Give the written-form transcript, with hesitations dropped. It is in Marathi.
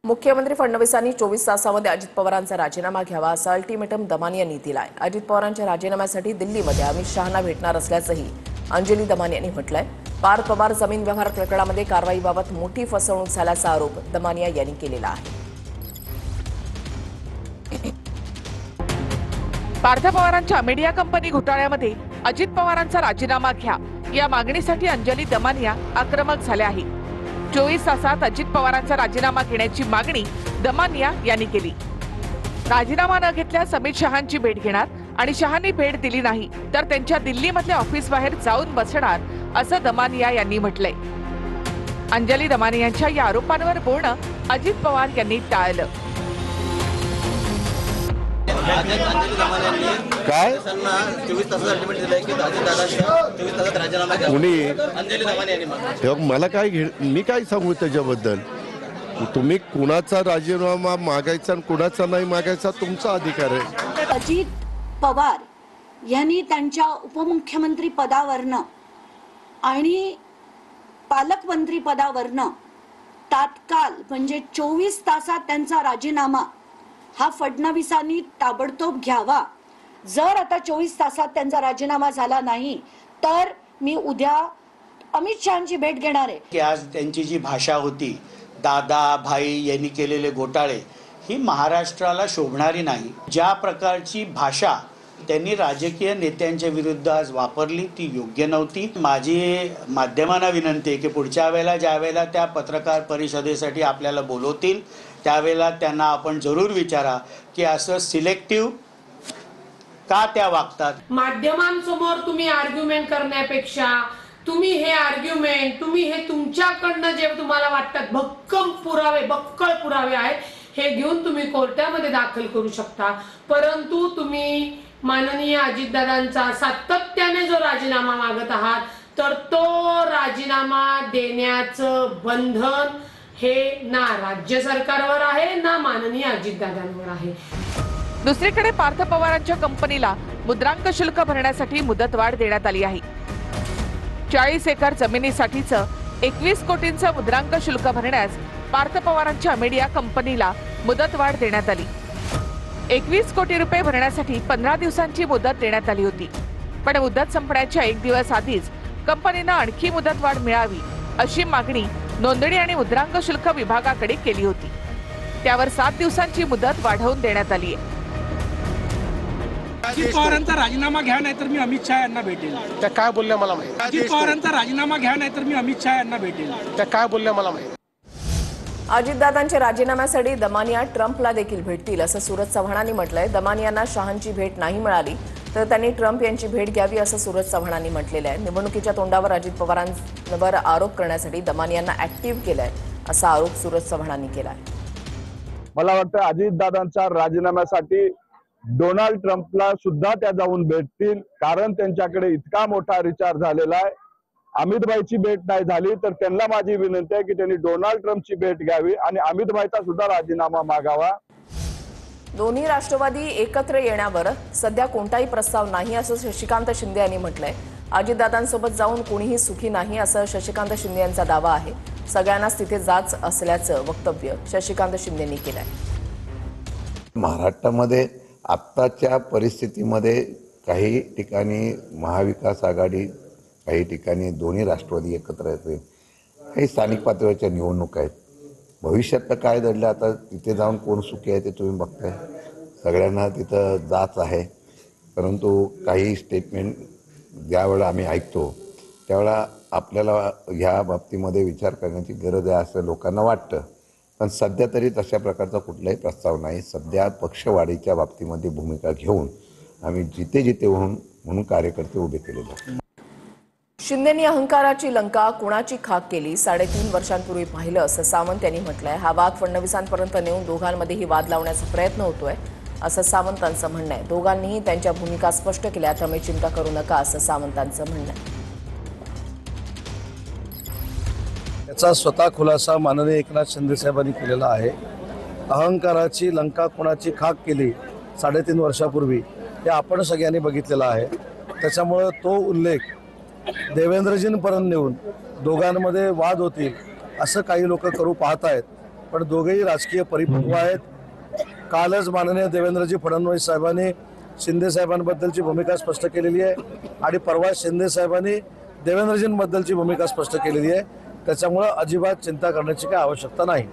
मुख्यमंत्री फडणवीसांनी 24 तासामध्ये अजित पवारांचा राजीनामा घ्यावा असा अल्टिमेटम दमानी यांनी दिलाय। अजित पवारांच्या राजीनाम्यासाठी दिल्लीमध्ये अमित शहांना भेटणार असल्याचंही अंजली दमानी यांनी म्हटलंय। पार्थ पवार जमीन व्यवहार प्रकरणामध्ये कारवाईबाबत मोठी फसवणूक झाल्याचा आरोप दमानिया यांनी केलेला आहे। पार्थ पवारांच्या मीडिया कंपनी घोटाळ्यामध्ये अजित पवारांचा राजीनामा घ्या या मागणीसाठी अंजली दमानिया आक्रमक झाल्या आहेत। 24 तासात अजित पवारांचा राजीनामा घेण्याची मागणी दमानिया यांनी केली। राजीनामा न घेतल्यास अमित शहांची भेट घेणार आणि शहांनी भेट दिली नाही तर त्यांच्या दिल्लीमधल्या ऑफिस बाहेर जाऊन बसणार असं दमानिया यांनी म्हटलंय। अंजली दमानियांच्या या आरोपांवर बोलणं अजित पवार यांनी टाळलं। काय मला काय मी काय सांगू त्याच्याबद्दल? तुम्ही कुणाचा राजीनामा मागायचा आणि कुणाचा नाही मागायचा तुमचा अधिकार आहे। अजित पवार यांनी त्यांच्या उपमुख्यमंत्री पदावरनं आणि पालकमंत्री पदावरनं तात्काळ म्हणजे 24 तासात त्यांचा राजीनामा हा फडणवीसांनी ताबडतोब घ्यावा। जर आता 24 तासात त्यांचा राजीनामा झाला नाही तर मी उद्या अमित शहांची भेट घेणार आहे। की आज त्यांची जी भाषा होती दादा भाई यांनी केलेले घोटाळे ही महाराष्ट्राला शोभणारी नाही। ज्या प्रकारची भाषा त्यांनी राजकीय नेत्यांच्या विरुद्ध आज वापरली ती योग्य नव्हती। माझी माध्यमांना विनंती आहे की पुढच्या वेळेला ज्या वेळेला त्या पत्रकार परिषदेसाठी आपल्याला बोलवतील त्यावेळेला त्यांना आपण जरूर विचारा की असं सिलेक्टिव्ह का त्या वागतात। माध्यमांसमोर तुम्ही आर्ग्युमेंट करण्यापेक्षा तुम्ही हे तुमच्याकडनं जे तुम्हाला वाटतात बक्कळ पुरावे आहेत हे घेऊन तुम्ही कोर्टामध्ये दाखल करू शकता। परंतु तुम्ही माननीय अजितदादांचा सातत्याने जो राजीनामा मागत आहात तर तो राजीनामा देण्याचं बंधन हे ना राज्य सरकारवर आहे ना माननीय अजितदादांवर आहे। दुसरीकडे पार्थ पवारांच्या कंपनीला मुद्रांक शुल्क भरण्यासाठी मुदतवाढ देण्यात आली आहे। 40 एकर जमिनीसाठीचं 21 कोटींचं मुद्रांक शुल्क भरण्यास पार्थ पवारांच्या मीडिया कंपनीला मुदतवाढ देण्यात आली। 21 कोटी रुपये भरण्यासाठी 15 दिवसांची मुदत देण्यात आली होती, पण मुदत संपण्याच्या 1 दिवस आधीच कंपनीनं आणखी मुदतवाढ मिळावी अशी मागणी नोंदणी आणि मुद्रांक शुल्क विभागाकडे केली होती। त्यावर 7 दिवसांची मुदत वाढवून देण्यात आली आहे। अजित पवारांचा राजीनामा घ्या नाहीतर मी अमित शहा यांना भेटेल। त्या काय बोलल्या मला माहिती। अजित पवारांचा राजीनामा घ्या नाहीतर मी अमित शहा यांना भेटेल। त्या काय बोलल्या मला माहिती। अजितदादांच्या राजीनाम्यासाठी दमानिया ट्रम्पला देखील भेटतील असं सूरज चव्हाणांनी म्हटलंय। दमानियांना शहांची भेट नाही मिळाली तर त्यांनी ट्रम्प यांची भेट घ्यावी असं सूरज चव्हाणांनी म्हटलेलं आहे। निवडणुकीच्या तोंडावर अजित पवारांवर आरोप करण्यासाठी दमानियांना ऍक्टिव्ह केलंय असा आरोप सूरज चव्हाणांनी केलाय। मला वाटतं अजितदादांच्या राजीनाम्यासाठी डोनाल्ड ट्रम्पला सुद्धा त्या जाऊन भेटतील, कारण त्यांच्याकडे इतका मोठा रिचार्ज झालेला आहे। अमितभाईची भेट नाही झाली तर त्यांना माझी विनंती आहे की त्यांनी डोनाल्ड ट्रम्पची भेट घ्यावी आणि अमितभाईचा सुद्धा राजीनामा मागावा। दोन्ही राष्ट्रवादी एकत्र येण्यावर सध्या कोणताही प्रस्ताव नाही असं शशिकांत शिंदे यांनी म्हटलंय। अजितदादांसोबत जाऊन कोणीही सुखी नाही असं शशिकांत शिंदे यांचा दावा आहे। सगळ्यांनाच तिथे जाच असल्याचं वक्तव्य शशिकांत शिंदेंनी केलंय। महाराष्ट्रामध्ये आत्ताच्या परिस्थितीमध्ये काही ठिकाणी महाविकास आघाडी, काही ठिकाणी दोन्ही राष्ट्रवादी एकत्र येते, काही स्थानिक पातळीवरच्या निवडणूक आहेत। भविष्यात तर काय घडलं आता तिथे जाऊन कोण सुखी आहे ते तुम्ही बघताय। सगळ्यांना तिथं जाच आहे, परंतु काही स्टेटमेंट ज्यावेळेला आम्ही ऐकतो त्यावेळेला आपल्याला ह्या बाबतीमध्ये विचार करण्याची गरज आहे असं लोकांना वाटतं। पण सध्या तरी तशा प्रकारचा कुठलाही प्रस्ताव नाही। सध्या पक्षवाढीच्या बाबतीमध्ये भूमिका घेऊन आम्ही जिथे जिथे म्हणून कार्यकर्ते उभे केलेले आहेत। शिंदेंनी अहंकाराची लंका कुणाची खाक केली 3.5 वर्षांपूर्वी पाहिलं असं सावंत यांनी म्हटलंय। हा वाद फडणवीसांपर्यंत नेऊन दोघांमध्येही वाद लावण्याचा प्रयत्न होतोय असं सावंतांचं म्हणणं आहे। दोघांनीही त्यांच्या भूमिका स्पष्ट केल्या त्यामुळे चिंता करू नका असं सावंतांचं म्हणणं आहे। याचा स्वतः खुलासा माननीय एकनाथ शिंदे साहेबांनी केलेला आहे। अहंकाराची लंका कुणाची खाक केली 3.5 वर्षापूर्वी हे आपण सगळ्यांनी बघितलेलं आहे। त्याच्यामुळे तो उल्लेख देवेंद्रजींपर्यंत नेऊन दोघांमध्ये वाद होतील असं काही लोक करू पाहत आहेत। पण दोघेही राजकीय परिपक्व आहेत. कालच माननीय देवेंद्रजी फडणवीस साहेबांनी शिंदे साहेबांबद्दलची भूमिका स्पष्ट केलेली आहे आणि परवा शिंदे साहेबांनी देवेंद्रजींबद्दलची भूमिका स्पष्ट केलेली आहे. त्याच्यामुळं अजिबात चिंता करण्याची काही आवश्यकता नाही.